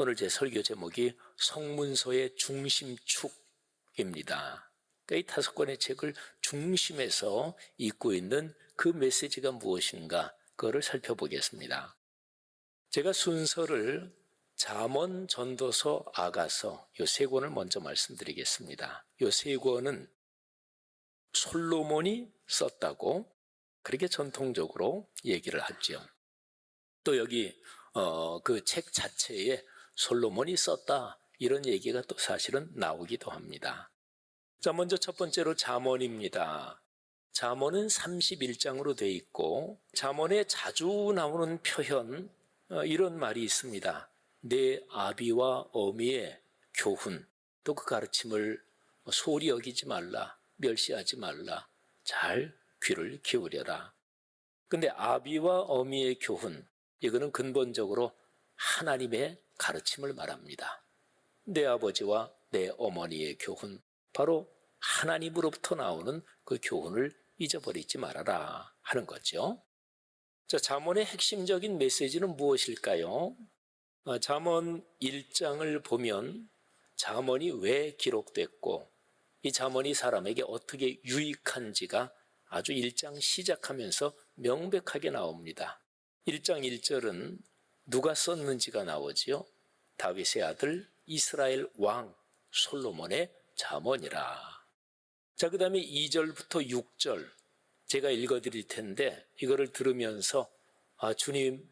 오늘 제 설교 제목이 성문서의 중심축입니다. 그러니까 이 5권의 책을 중심에서 읽고 있는 그 메시지가 무엇인가, 그거를 살펴보겠습니다. 제가 순서를 잠언, 전도서, 아가서 이 3권을 먼저 말씀드리겠습니다. 이 3권은 솔로몬이 썼다고 그렇게 전통적으로 얘기를 하죠. 또 여기 그 책 자체에 솔로몬이 썼다 이런 얘기가 또 사실은 나오기도 합니다. 자, 먼저 첫 번째로 잠언입니다. 잠언은 31장으로 되어 있고 잠언에 자주 나오는 표현, 이런 말이 있습니다. 내 아비와 어미의 교훈, 또 그 가르침을 소홀히 여기지 말라, 멸시하지 말라, 잘 귀를 기울여라. 근데 아비와 어미의 교훈, 이거는 근본적으로 하나님의 가르침을 말합니다. 내 아버지와 내 어머니의 교훈, 바로 하나님으로부터 나오는 그 교훈을 잊어버리지 말아라 하는 거죠. 자, 잠언의 핵심적인 메시지는 무엇일까요? 잠언 1장을 보면 잠언이 왜 기록됐고 이 잠언이 사람에게 어떻게 유익한지가 아주 1장 시작하면서 명백하게 나옵니다. 1장 1절은 누가 썼는지가 나오지요. 다윗의 아들 이스라엘 왕 솔로몬의 잠언이라. 자, 그 다음에 2절부터 6절 제가 읽어드릴 텐데 이거를 들으면서 주님,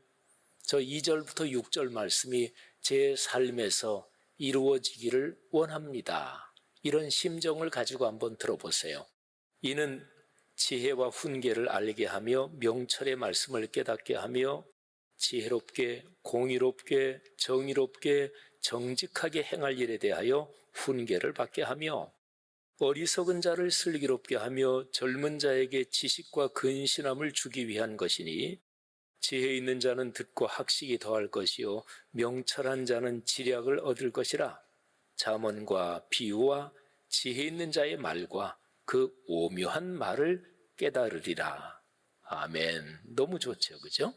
저 2절부터 6절 말씀이 제 삶에서 이루어지기를 원합니다. 이런 심정을 가지고 한번 들어보세요. 이는 지혜와 훈계를 알게 하며 명철의 말씀을 깨닫게 하며 지혜롭게 공의롭게 정의롭게 정직하게 행할 일에 대하여 훈계를 받게 하며 어리석은 자를 슬기롭게 하며 젊은 자에게 지식과 근신함을 주기 위한 것이니 지혜 있는 자는 듣고 학식이 더할 것이요 명철한 자는 지략을 얻을 것이라. 잠언과 비유와 지혜 있는 자의 말과 그 오묘한 말을 깨달으리라. 아멘. 너무 좋죠, 그죠?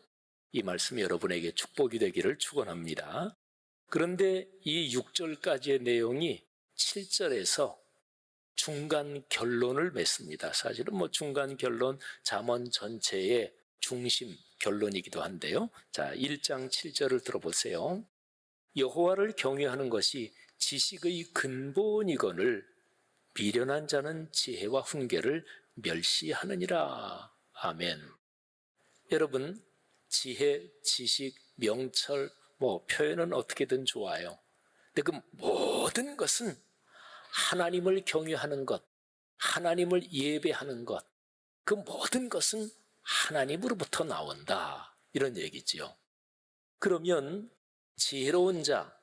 이 말씀이 여러분에게 축복이 되기를 축원합니다. 그런데 이 6절까지의 내용이 7절에서 중간 결론을 맺습니다. 사실은 중간 결론, 잠언 전체의 중심 결론이기도 한데요. 자, 1장 7절을 들어보세요. 여호와를 경외하는 것이 지식의 근본이거늘 미련한 자는 지혜와 훈계를 멸시하느니라. 아멘. 여러분, 지혜, 지식, 명철, 표현은 어떻게든 좋아요. 근데 그 모든 것은 하나님을 경외하는 것, 하나님을 예배하는 것, 그 모든 것은 하나님으로부터 나온다. 이런 얘기지요. 그러면 지혜로운 자,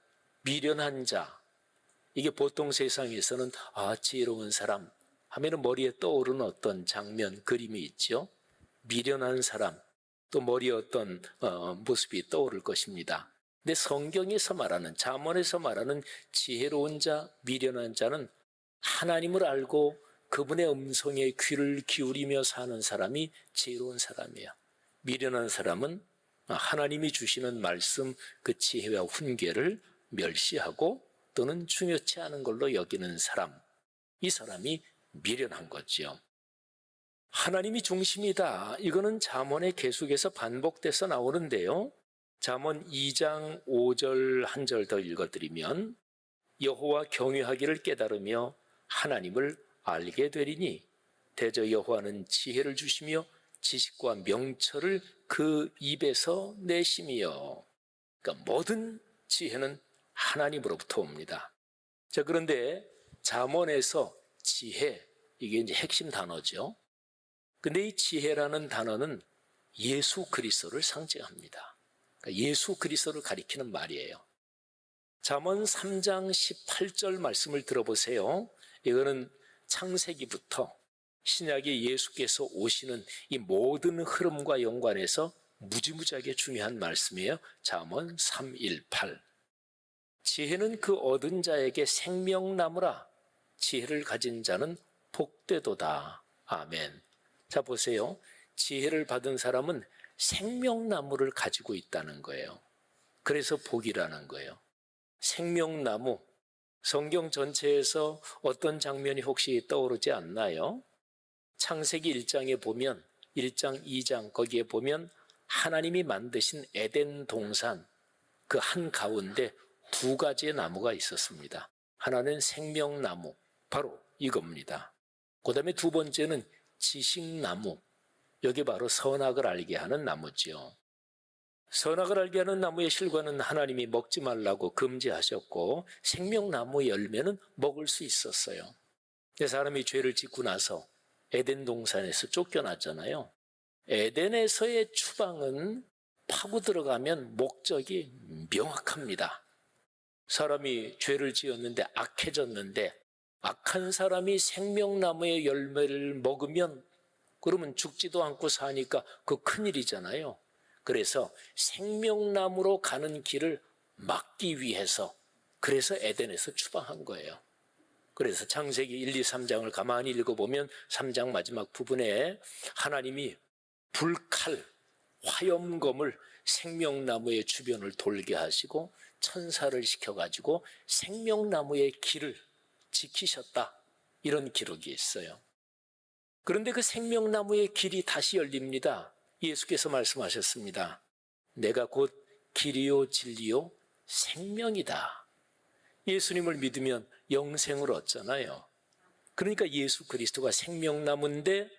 미련한 자, 이게 보통 세상에서는 지혜로운 사람 하면은 머리에 떠오르는 어떤 장면, 그림이 있죠. 미련한 사람, 또 머리에 어떤 모습이 떠오를 것입니다. 근데 성경에서 말하는, 잠언에서 말하는 지혜로운 자, 미련한 자는 하나님을 알고 그분의 음성에 귀를 기울이며 사는 사람이 지혜로운 사람이에요. 미련한 사람은 하나님이 주시는 말씀, 그 지혜와 훈계를 멸시하고 또는 중요치 않은 걸로 여기는 사람, 이 사람이 미련한 거지요. 하나님이 중심이다. 이거는 잠언에 계속해서 반복돼서 나오는데요. 잠언 2장 5절 한 절 더 읽어드리면 여호와 경외하기를 깨달으며 하나님을 알게 되리니 대저 여호와는 지혜를 주시며 지식과 명철을 그 입에서 내심이요. 그러니까 모든 지혜는 하나님으로부터 옵니다. 자, 그런데 잠언에서 지혜, 이게 이제 핵심 단어죠. 근데 이 지혜라는 단어는 예수 그리스도를 상징합니다. 그러니까 예수 그리스도를 가리키는 말이에요. 잠언 3장 18절 말씀을 들어보세요. 이거는 창세기부터 신약의 예수께서 오시는 이 모든 흐름과 연관해서 무지무지하게 중요한 말씀이에요. 잠언 3:18. 지혜는 그 얻은 자에게 생명나무라. 지혜를 가진 자는 복되도다. 아멘. 자, 보세요. 지혜를 받은 사람은 생명나무를 가지고 있다는 거예요. 그래서 복이라는 거예요. 생명나무, 성경 전체에서 어떤 장면이 혹시 떠오르지 않나요? 창세기 1장에 보면 1장, 2장 거기에 보면 하나님이 만드신 에덴 동산 그 한가운데 두 가지의 나무가 있었습니다. 하나는 생명나무, 바로 이겁니다. 그 다음에 두 번째는 지식나무, 여기 바로 선악을 알게 하는 나무지요. 선악을 알게 하는 나무의 실과는 하나님이 먹지 말라고 금지하셨고 생명나무 열매는 먹을 수 있었어요. 사람이 죄를 짓고 나서 에덴 동산에서 쫓겨났잖아요. 에덴에서의 추방은 파고 들어가면 목적이 명확합니다. 사람이 죄를 지었는데 악해졌는데 악한 사람이 생명나무의 열매를 먹으면 그러면 죽지도 않고 사니까 그 큰일이잖아요. 그래서 생명나무로 가는 길을 막기 위해서 그래서 에덴에서 추방한 거예요. 그래서 창세기 1, 2, 3장을 가만히 읽어보면 3장 마지막 부분에 하나님이 불칼, 화염검을 생명나무의 주변을 돌게 하시고 천사를 시켜가지고 생명나무의 길을 지키셨다. 이런 기록이 있어요. 그런데 그 생명나무의 길이 다시 열립니다. 예수께서 말씀하셨습니다. 내가 곧 길이요 진리요 생명이다. 예수님을 믿으면 영생을 얻잖아요. 그러니까 예수 그리스도가 생명나무인데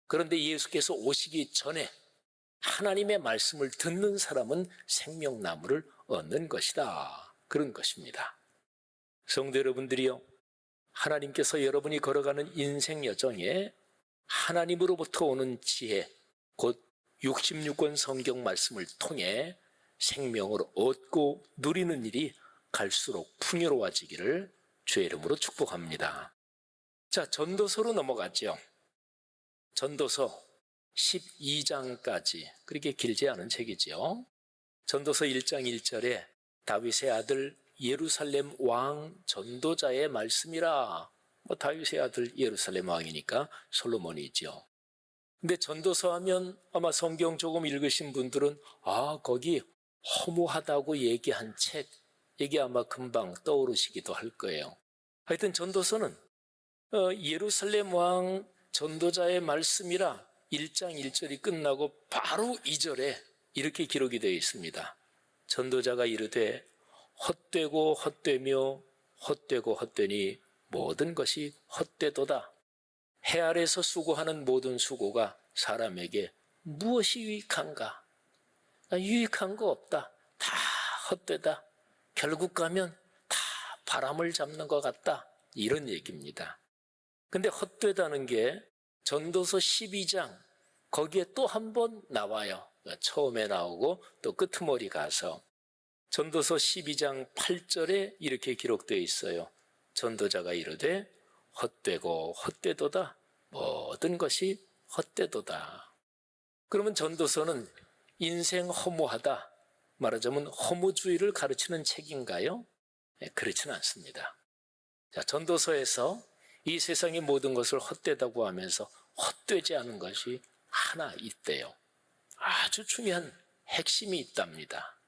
그런데 예수께서 오시기 전에 하나님의 말씀을 듣는 사람은 생명나무를 얻는 것이다. 그런 것입니다. 성도 여러분들이요, 하나님께서 여러분이 걸어가는 인생 여정에 하나님으로부터 오는 지혜, 곧 66권 성경 말씀을 통해 생명을 얻고 누리는 일이 갈수록 풍요로워지기를 주의 이름으로 축복합니다. 자, 전도서로 넘어가죠. 전도서 12장까지 그렇게 길지 않은 책이지요. 전도서 1장 1절에 다윗의 아들 예루살렘 왕 전도자의 말씀이라. 다윗의 아들 예루살렘 왕이니까 솔로몬이죠. 근데 전도서 하면 아마 성경 조금 읽으신 분들은 거기 허무하다고 얘기한 책, 이게 아마 금방 떠오르시기도 할 거예요. 하여튼 전도서는 예루살렘 왕 전도자의 말씀이라 1장 1절이 끝나고 바로 2절에 이렇게 기록이 되어 있습니다. 전도자가 이르되 헛되고 헛되며 헛되고 헛되니 모든 것이 헛되도다. 해 아래서 수고하는 모든 수고가 사람에게 무엇이 유익한가? 유익한 거 없다. 다 헛되다. 결국 가면 다 바람을 잡는 것 같다. 이런 얘기입니다. 근데 헛되다는 게 전도서 12장 거기에 또 한 번 나와요. 처음에 나오고 또 끄트머리 가서 전도서 12장 8절에 이렇게 기록되어 있어요. 전도자가 이르되 헛되고 헛되도다. 모든 것이 헛되도다. 그러면 전도서는 인생 허무하다, 말하자면 허무주의를 가르치는 책인가요? 네, 그렇지는 않습니다. 자, 전도서에서 이 세상의 모든 것을 헛되다고 하면서 헛되지 않은 것이 하나 있대요. 아주 중요한 핵심이 있답니다.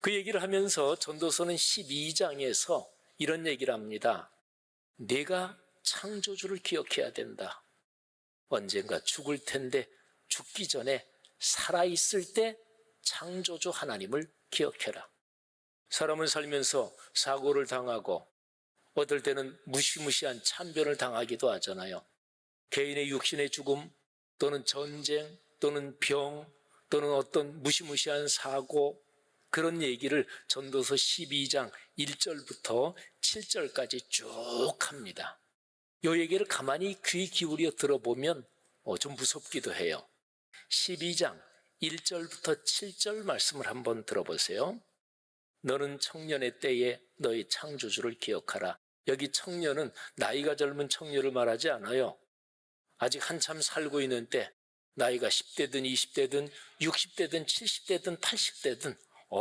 그 얘기를 하면서 전도서는 12장에서 이런 얘기를 합니다. 내가 창조주를 기억해야 된다. 언젠가 죽을 텐데 죽기 전에 살아있을 때 창조주 하나님을 기억해라. 사람은 살면서 사고를 당하고 어떨 때는 무시무시한 참변을 당하기도 하잖아요. 개인의 육신의 죽음 또는 전쟁 또는 병 또는 어떤 무시무시한 사고, 그런 얘기를 전도서 12장 1절부터 7절까지 쭉 합니다. 이 얘기를 가만히 귀 기울여 들어보면 좀 무섭기도 해요. 12장 1절부터 7절 말씀을 한번 들어보세요. 너는 청년의 때에 너희 창조주를 기억하라. 여기 청년은 나이가 젊은 청년을 말하지 않아요. 아직 한참 살고 있는 때, 나이가 10대든 20대든 60대든 70대든 80대든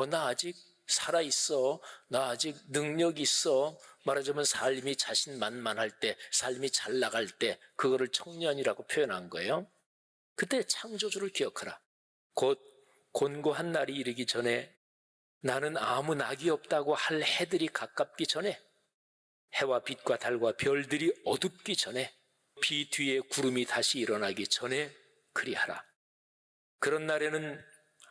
나 아직 살아있어. 나 아직 능력 있어. 말하자면 삶이 자신만만할 때, 삶이 잘 나갈 때 그거를 청년이라고 표현한 거예요. 그때 창조주를 기억하라. 곧 곤고한 날이 이르기 전에 나는 아무 낙이 없다고 할 해들이 가깝기 전에, 해와 빛과 달과 별들이 어둡기 전에, 비 뒤에 구름이 다시 일어나기 전에 그리하라. 그런 날에는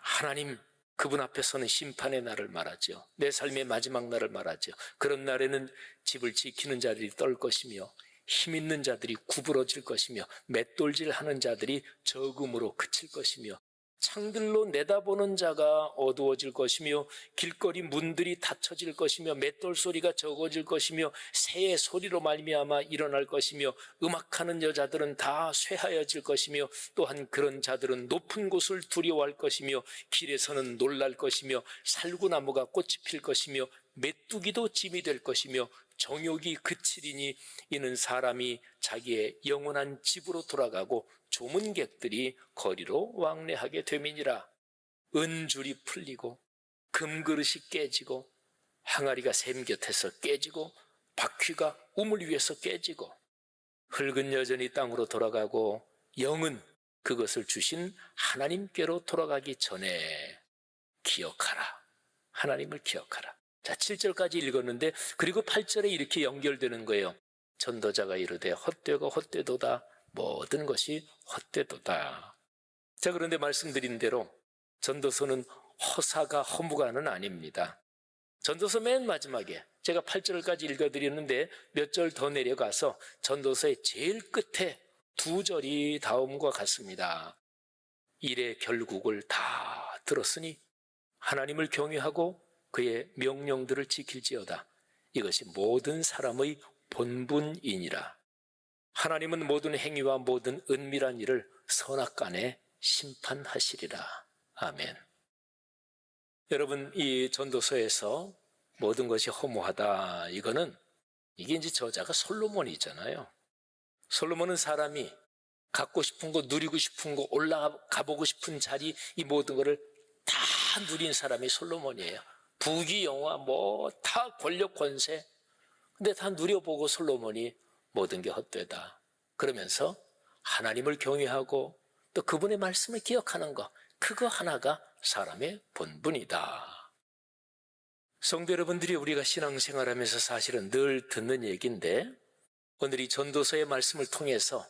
하나님, 그분 앞에 서는 심판의 날을 말하죠. 내 삶의 마지막 날을 말하죠. 그런 날에는 집을 지키는 자들이 떨 것이며, 힘 있는 자들이 구부러질 것이며, 맷돌질하는 자들이 적음으로 그칠 것이며, 창들로 내다보는 자가 어두워질 것이며, 길거리 문들이 닫혀질 것이며, 맷돌 소리가 적어질 것이며, 새의 소리로 말미암아 일어날 것이며, 음악하는 여자들은 다 쇠하여질 것이며, 또한 그런 자들은 높은 곳을 두려워할 것이며, 길에서는 놀랄 것이며, 살구나무가 꽃이 필 것이며, 메뚜기도 짐이 될 것이며, 정욕이 그치리니 이는 사람이 자기의 영원한 집으로 돌아가고 조문객들이 거리로 왕래하게 됨이니라. 은줄이 풀리고 금그릇이 깨지고 항아리가 샘 곁에서 깨지고 바퀴가 우물 위에서 깨지고, 흙은 여전히 땅으로 돌아가고 영은 그것을 주신 하나님께로 돌아가기 전에 기억하라. 하나님을 기억하라. 자, 7절까지 읽었는데, 그리고 8절에 이렇게 연결되는 거예요. 전도자가 이르되 헛되고 헛되도다. 모든 것이 헛되도다. 자, 그런데 말씀드린 대로 전도서는 허사가 허무가는 아닙니다. 전도서 맨 마지막에 제가 8절까지 읽어드렸는데 몇 절 더 내려가서 전도서의 제일 끝에 2절이 다음과 같습니다. 일의 결국을 다 들었으니 하나님을 경외하고 그의 명령들을 지킬지어다. 이것이 모든 사람의 본분이니라. 하나님은 모든 행위와 모든 은밀한 일을 선악간에 심판하시리라. 아멘. 여러분, 이 전도서에서 모든 것이 허무하다, 이게 이제 저자가 솔로몬이잖아요. 솔로몬은 사람이 갖고 싶은 거, 누리고 싶은 거, 올라가 보고 싶은 자리, 이 모든 거를 다 누린 사람이 솔로몬이에요. 부귀 영화 다 권력 권세, 근데 다 누려보고 솔로몬이 모든 게 헛되다 그러면서 하나님을 경외하고 또 그분의 말씀을 기억하는 거, 그거 하나가 사람의 본분이다. 성도 여러분들이, 우리가 신앙생활하면서 사실은 늘 듣는 얘기인데, 오늘 이 전도서의 말씀을 통해서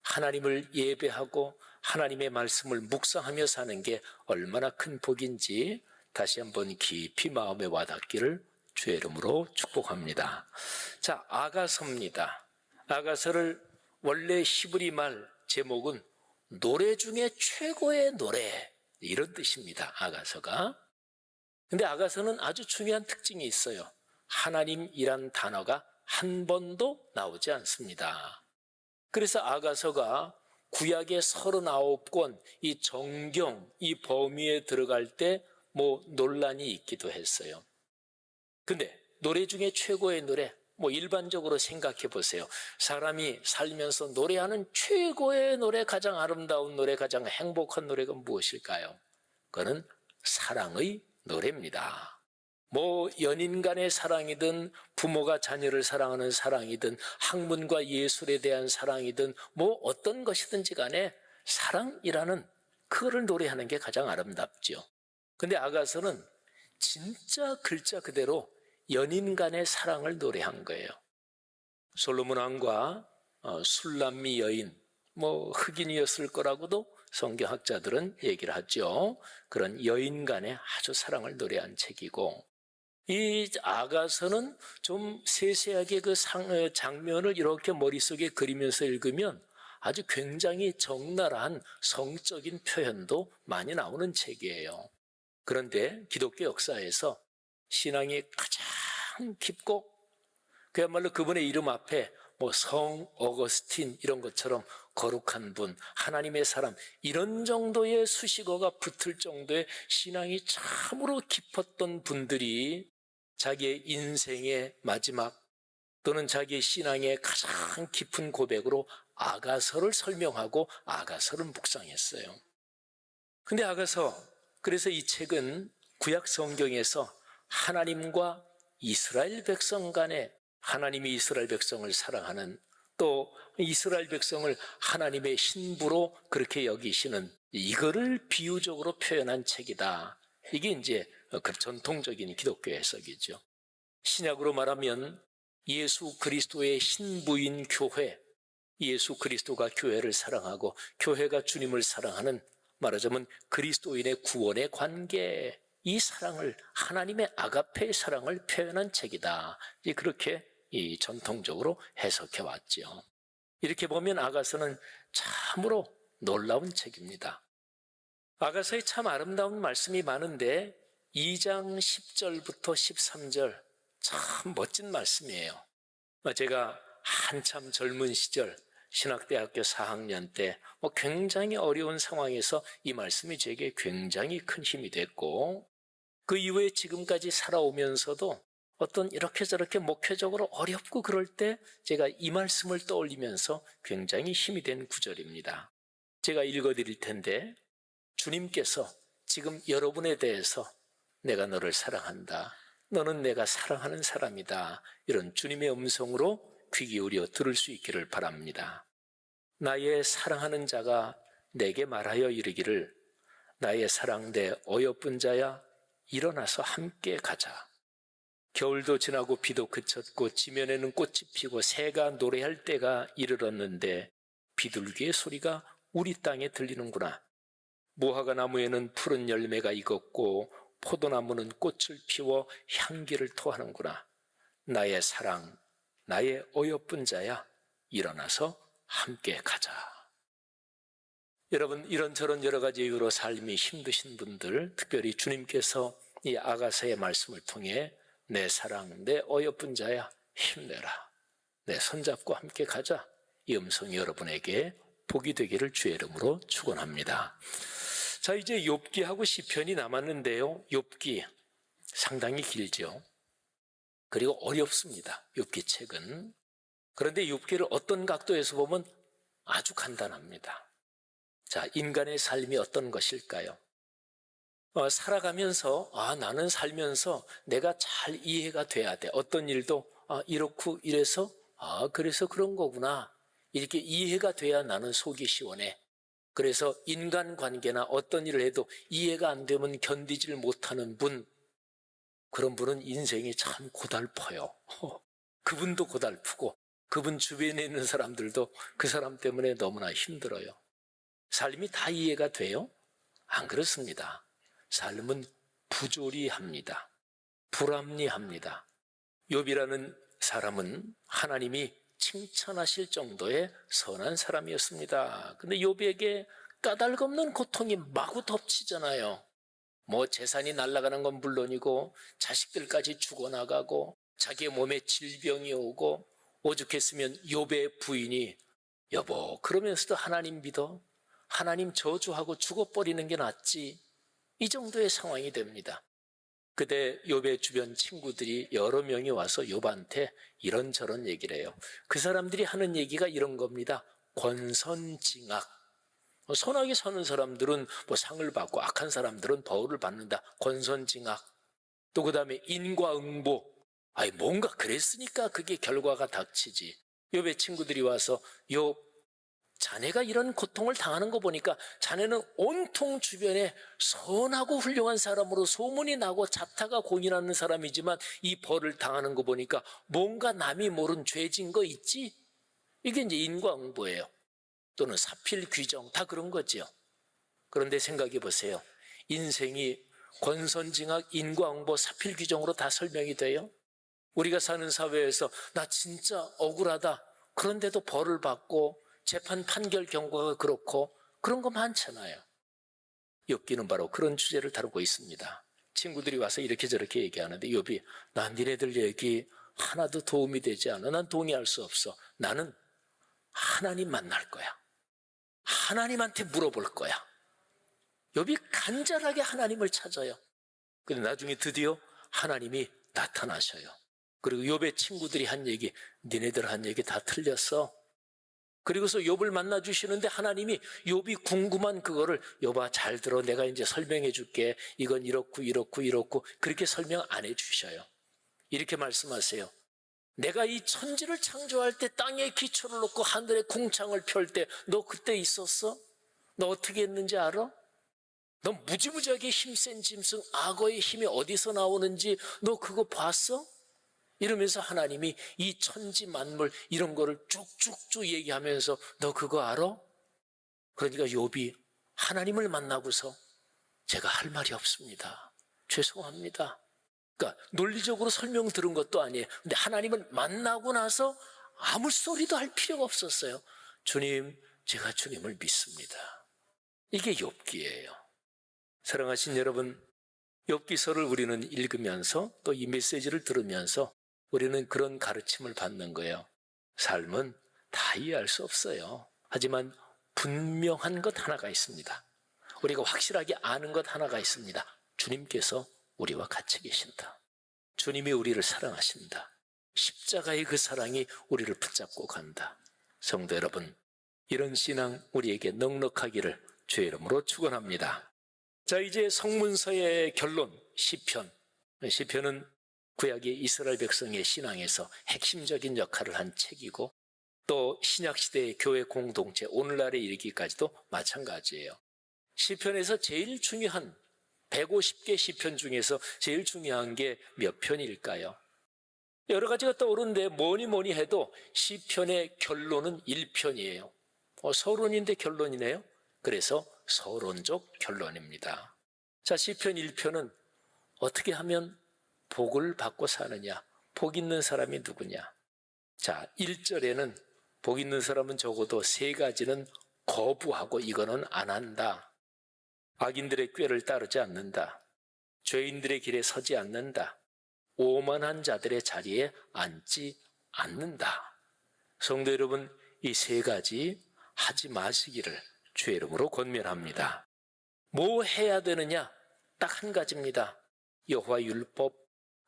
하나님을 예배하고 하나님의 말씀을 묵상하며 사는 게 얼마나 큰 복인지 다시 한번 깊이 마음에 와닿기를 주의 이름으로 축복합니다. 자, 아가서입니다. 아가서를 원래 히브리 말 제목은 노래 중에 최고의 노래, 이런 뜻입니다. 아가서가. 근데 아가서는 아주 중요한 특징이 있어요. 하나님이란 단어가 한 번도 나오지 않습니다. 그래서 아가서가 구약의 39권 이 정경, 이 범위에 들어갈 때 논란이 있기도 했어요. 근데 노래 중에 최고의 노래, 일반적으로 생각해 보세요. 사람이 살면서 노래하는 최고의 노래, 가장 아름다운 노래, 가장 행복한 노래가 무엇일까요? 그거는 사랑의 노래입니다. 연인 간의 사랑이든, 부모가 자녀를 사랑하는 사랑이든, 학문과 예술에 대한 사랑이든, 어떤 것이든지 간에 사랑이라는 그거를 노래하는 게 가장 아름답죠. 근데 아가서는 진짜 글자 그대로 연인 간의 사랑을 노래한 거예요. 솔로몬 왕과 술람미 여인, 흑인이었을 거라고도 성경학자들은 얘기를 하죠. 그런 여인 간의 아주 사랑을 노래한 책이고, 이 아가서는 좀 세세하게 그 장면을 이렇게 머릿속에 그리면서 읽으면 아주 굉장히 적나라한 성적인 표현도 많이 나오는 책이에요. 그런데 기독교 역사에서 신앙이 가장 깊고, 그야말로 그분의 이름 앞에 성 어거스틴 이런 것처럼 거룩한 분, 하나님의 사람, 이런 정도의 수식어가 붙을 정도의 신앙이 참으로 깊었던 분들이 자기의 인생의 마지막 또는 자기의 신앙의 가장 깊은 고백으로 아가서를 설명하고 아가서를 묵상했어요. 근데 아가서, 그래서 이 책은 구약 성경에서 하나님과 이스라엘 백성 간에, 하나님이 이스라엘 백성을 사랑하는, 또 이스라엘 백성을 하나님의 신부로 그렇게 여기시는, 이거를 비유적으로 표현한 책이다, 이게 이제 그 전통적인 기독교 해석이죠. 신약으로 말하면 예수 그리스도의 신부인 교회, 예수 그리스도가 교회를 사랑하고 교회가 주님을 사랑하는, 말하자면 그리스도인의 구원의 관계, 이 사랑을, 하나님의 아가페의 사랑을 표현한 책이다. 그렇게 이 전통적으로 해석해 왔죠. 이렇게 보면 아가서는 참으로 놀라운 책입니다. 아가서에 참 아름다운 말씀이 많은데 2장 10절부터 13절 참 멋진 말씀이에요. 제가 한참 젊은 시절 신학대학교 4학년 때 굉장히 어려운 상황에서 이 말씀이 제게 굉장히 큰 힘이 됐고, 그 이후에 지금까지 살아오면서도 어떤 이렇게 저렇게 목회적으로 어렵고 그럴 때 제가 이 말씀을 떠올리면서 굉장히 힘이 된 구절입니다. 제가 읽어드릴 텐데, 주님께서 지금 여러분에 대해서 내가 너를 사랑한다, 너는 내가 사랑하는 사람이다, 이런 주님의 음성으로 귀 기울여 들을 수 있기를 바랍니다. 나의 사랑하는 자가 내게 말하여 이르기를, 나의 사랑대 어여쁜 자야, 일어나서 함께 가자. 겨울도 지나고 비도 그쳤고 지면에는 꽃이 피고 새가 노래할 때가 이르렀는데 비둘기의 소리가 우리 땅에 들리는구나. 무화과 나무에는 푸른 열매가 익었고 포도나무는 꽃을 피워 향기를 토하는구나. 나의 사랑, 나의 어여쁜 자야, 일어나서 함께 가자. 여러분, 이런저런 여러 가지 이유로 삶이 힘드신 분들, 특별히 주님께서 이 아가서의 말씀을 통해 내 사랑, 내 어여쁜 자야, 힘내라, 내 손잡고 함께 가자, 이 음성이 여러분에게 복이 되기를 주의 이름으로 축원합니다. 자, 이제 욥기하고 시편이 남았는데요, 욥기 상당히 길죠. 그리고 어렵습니다, 욥기 책은. 그런데 욥기를 어떤 각도에서 보면 아주 간단합니다. 자, 인간의 삶이 어떤 것일까요? 살아가면서 나는 살면서 내가 잘 이해가 돼야 돼. 어떤 일도 이렇고 이래서 그래서 그런 거구나, 이렇게 이해가 돼야 나는 속이 시원해. 그래서 인간관계나 어떤 일을 해도 이해가 안 되면 견디질 못하는 분, 그런 분은 인생이 참 고달퍼요. 그분도 고달프고 그분 주변에 있는 사람들도 그 사람 때문에 너무나 힘들어요. 삶이 다 이해가 돼요? 안 그렇습니다. 삶은 부조리합니다. 불합리합니다. 욥이라는 사람은 하나님이 칭찬하실 정도의 선한 사람이었습니다. 근데 욥에게 까닭없는 고통이 마구 덮치잖아요. 재산이 날아가는 건 물론이고 자식들까지 죽어나가고 자기의 몸에 질병이 오고, 오죽했으면 욥의 부인이 여보 그러면서도 하나님 믿어, 하나님 저주하고 죽어버리는 게 낫지, 이 정도의 상황이 됩니다. 그때 욥의 주변 친구들이 여러 명이 와서 욥한테 이런저런 얘기를 해요. 그 사람들이 하는 얘기가 이런 겁니다. 권선징악. 선하게 사는 사람들은 상을 받고 악한 사람들은 벌을 받는다. 권선징악. 또 그 다음에 인과응보. 뭔가 그랬으니까 그게 결과가 닥치지. 욥의 친구들이 와서 욥, 자네가 이런 고통을 당하는 거 보니까 자네는 온통 주변에 선하고 훌륭한 사람으로 소문이 나고 자타가 공인하는 사람이지만 이 벌을 당하는 거 보니까 뭔가 남이 모른 죄진 거 있지? 이게 이제 인과응보예요. 또는 사필귀정, 다 그런 거죠. 그런데 생각해 보세요. 인생이 권선징악, 인과응보, 사필귀정으로 다 설명이 돼요? 우리가 사는 사회에서 나 진짜 억울하다, 그런데도 벌을 받고 재판 판결 경과가 그렇고 그런 거 많잖아요. 욥기는 바로 그런 주제를 다루고 있습니다. 친구들이 와서 이렇게 저렇게 얘기하는데 욥이, 난 니네들 얘기 하나도 도움이 되지 않아. 난 동의할 수 없어. 나는 하나님 만날 거야. 하나님한테 물어볼 거야. 욥이 간절하게 하나님을 찾아요. 근데 나중에 드디어 하나님이 나타나셔요. 그리고 욥의 친구들이 한 얘기, 니네들 한 얘기 다 틀렸어. 그리고서 욥을 만나주시는데 하나님이 욥이 궁금한 그거를, 욥아 잘 들어, 내가 이제 설명해 줄게, 이건 이렇고 이렇고 이렇고, 그렇게 설명 안 해주셔요. 이렇게 말씀하세요. 내가 이 천지를 창조할 때 땅에 기초를 놓고 하늘에 궁창을 펼 때 너 그때 있었어? 너 어떻게 했는지 알아? 너 무지무지하게 힘센 짐승 악어의 힘이 어디서 나오는지 너 그거 봤어? 이러면서 하나님이 이 천지 만물 이런 거를 쭉쭉쭉 얘기하면서 너 그거 알아? 그러니까 욥이 하나님을 만나고서 제가 할 말이 없습니다. 죄송합니다. 그러니까 논리적으로 설명 들은 것도 아니에요. 근데 하나님을 만나고 나서 아무 소리도 할 필요가 없었어요. 주님, 제가 주님을 믿습니다. 이게 욥기예요. 사랑하신 여러분, 욥기서를 우리는 읽으면서 또 이 메시지를 들으면서 우리는 그런 가르침을 받는 거예요. 삶은 다 이해할 수 없어요. 하지만 분명한 것 하나가 있습니다. 우리가 확실하게 아는 것 하나가 있습니다. 주님께서 우리와 같이 계신다. 주님이 우리를 사랑하신다. 십자가의 그 사랑이 우리를 붙잡고 간다. 성도 여러분, 이런 신앙 우리에게 넉넉하기를 주의 이름으로 축원합니다. 자, 이제 성문서의 결론, 시편. 시편은 구약의 이스라엘 백성의 신앙에서 핵심적인 역할을 한 책이고 또 신약시대의 교회 공동체, 오늘날에 이르기까지도 마찬가지예요. 시편에서 제일 중요한 150개 시편 중에서 제일 중요한 게 몇 편일까요? 여러 가지가 떠오르는데 뭐니 해도 시편의 결론은 1편이에요. 서론인데 결론이네요. 그래서 서론적 결론입니다. 자, 시편 1편은 어떻게 하면 복을 받고 사느냐, 복 있는 사람이 누구냐. 자, 1절에는 복 있는 사람은 적어도 3가지는 거부하고 이거는 안 한다. 악인들의 꾀를 따르지 않는다. 죄인들의 길에 서지 않는다. 오만한 자들의 자리에 앉지 않는다. 성도 여러분, 이 3가지 하지 마시기를 주의 이름으로 권면합니다. 뭐 해야 되느냐? 딱 한 가지입니다. 여호와 율법,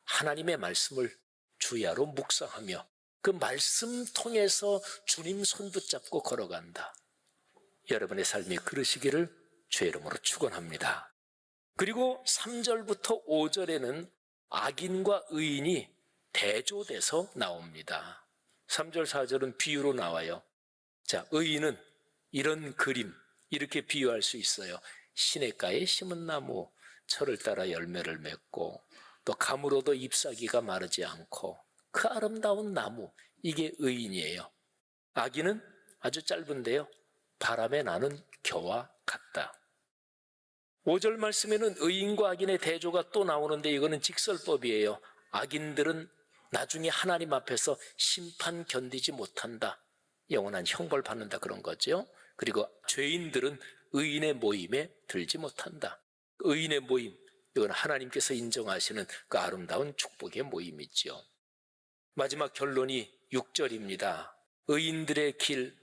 하나님의 말씀을 주야로 묵상하며 그 말씀 통해서 주님 손 붙잡고 걸어간다. 여러분의 삶이 그러시기를 주의 이름으로 축원합니다. 그리고 3절부터 5절에는 악인과 의인이 대조돼서 나옵니다. 3절, 4절은 비유로 나와요. 자, 의인은 이런 그림, 이렇게 비유할 수 있어요. 시냇가에 심은 나무, 철을 따라 열매를 맺고 또 가물어도 잎사귀가 마르지 않고 그 아름다운 나무, 이게 의인이에요. 악인은 아주 짧은데요. 바람에 나는 겨와 같다. 5절 말씀에는 의인과 악인의 대조가 또 나오는데 이거는 직설법이에요. 악인들은 나중에 하나님 앞에서 심판 견디지 못한다. 영원한 형벌 받는다, 그런 거죠. 그리고 죄인들은 의인의 모임에 들지 못한다. 의인의 모임, 이건 하나님께서 인정하시는 그 아름다운 축복의 모임이죠. 마지막 결론이 6절입니다. 의인들의 길,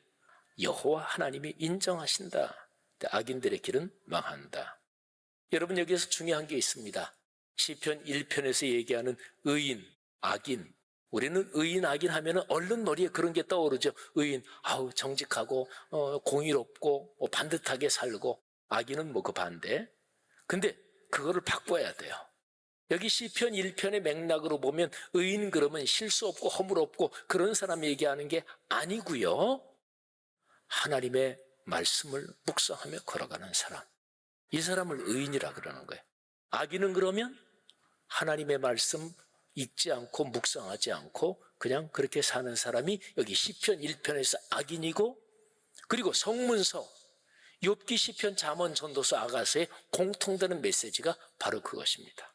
여호와 하나님이 인정하신다. 악인들의 길은 망한다. 여러분, 여기에서 중요한 게 있습니다. 시편 1편에서 얘기하는 의인, 악인. 우리는 의인, 악인 하면 얼른 머리에 그런 게 떠오르죠. 의인, 정직하고 공의롭고 반듯하게 살고, 악인은 그 반대. 근데 그거를 바꿔야 돼요. 여기 시편 1편의 맥락으로 보면 의인 그러면 실수 없고 허물 없고 그런 사람 얘기하는 게 아니고요. 하나님의 말씀을 묵상하며 걸어가는 사람. 이 사람을 의인이라 그러는 거예요. 악인은 그러면 하나님의 말씀 읽지 않고 묵상하지 않고 그냥 그렇게 사는 사람이 여기 시편 1편에서 악인이고, 그리고 성문서, 욥기, 시편, 잠언, 전도서, 아가서에 공통되는 메시지가 바로 그것입니다.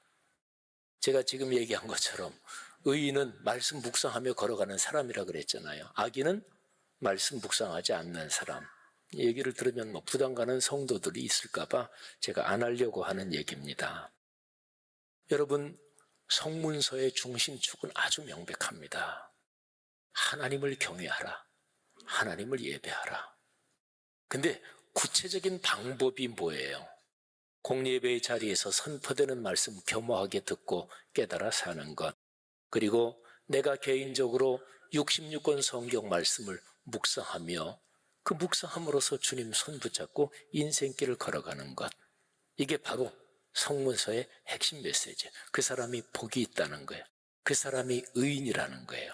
제가 지금 얘기한 것처럼 의인은 말씀 묵상하며 걸어가는 사람이라 그랬잖아요. 악인은 말씀 묵상하지 않는 사람. 이 얘기를 들으면 부담 가는 성도들이 있을까 봐 제가 안 하려고 하는 얘기입니다. 여러분, 성문서의 중심축은 아주 명백합니다. 하나님을 경외하라. 하나님을 예배하라. 근데 구체적인 방법이 뭐예요? 공예배의 자리에서 선포되는 말씀 겸허하게 듣고 깨달아 사는 것. 그리고 내가 개인적으로 66권 성경 말씀을 묵상하며 그 묵상함으로써 주님 손 붙잡고 인생길을 걸어가는 것. 이게 바로 성문서의 핵심 메시지. 그 사람이 복이 있다는 거예요. 그 사람이 의인이라는 거예요.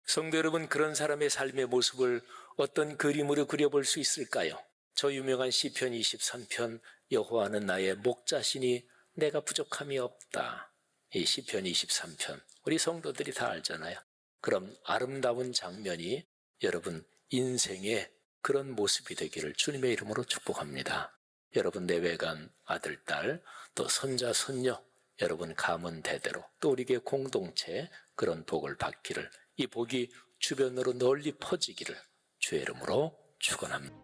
성도 여러분, 그런 사람의 삶의 모습을 어떤 그림으로 그려볼 수 있을까요? 저 유명한 시편 23편 여호와는 나의 목자시니 내가 부족함이 없다. 이 시편 23편 우리 성도들이 다 알잖아요. 그럼 아름다운 장면이 여러분 인생의 그런 모습이 되기를 주님의 이름으로 축복합니다. 여러분 내외간 아들, 딸, 또 손자, 손녀, 여러분 가문 대대로 또 우리 교회 공동체 그런 복을 받기를, 이 복이 주변으로 널리 퍼지기를 주의 이름으로 축원합니다.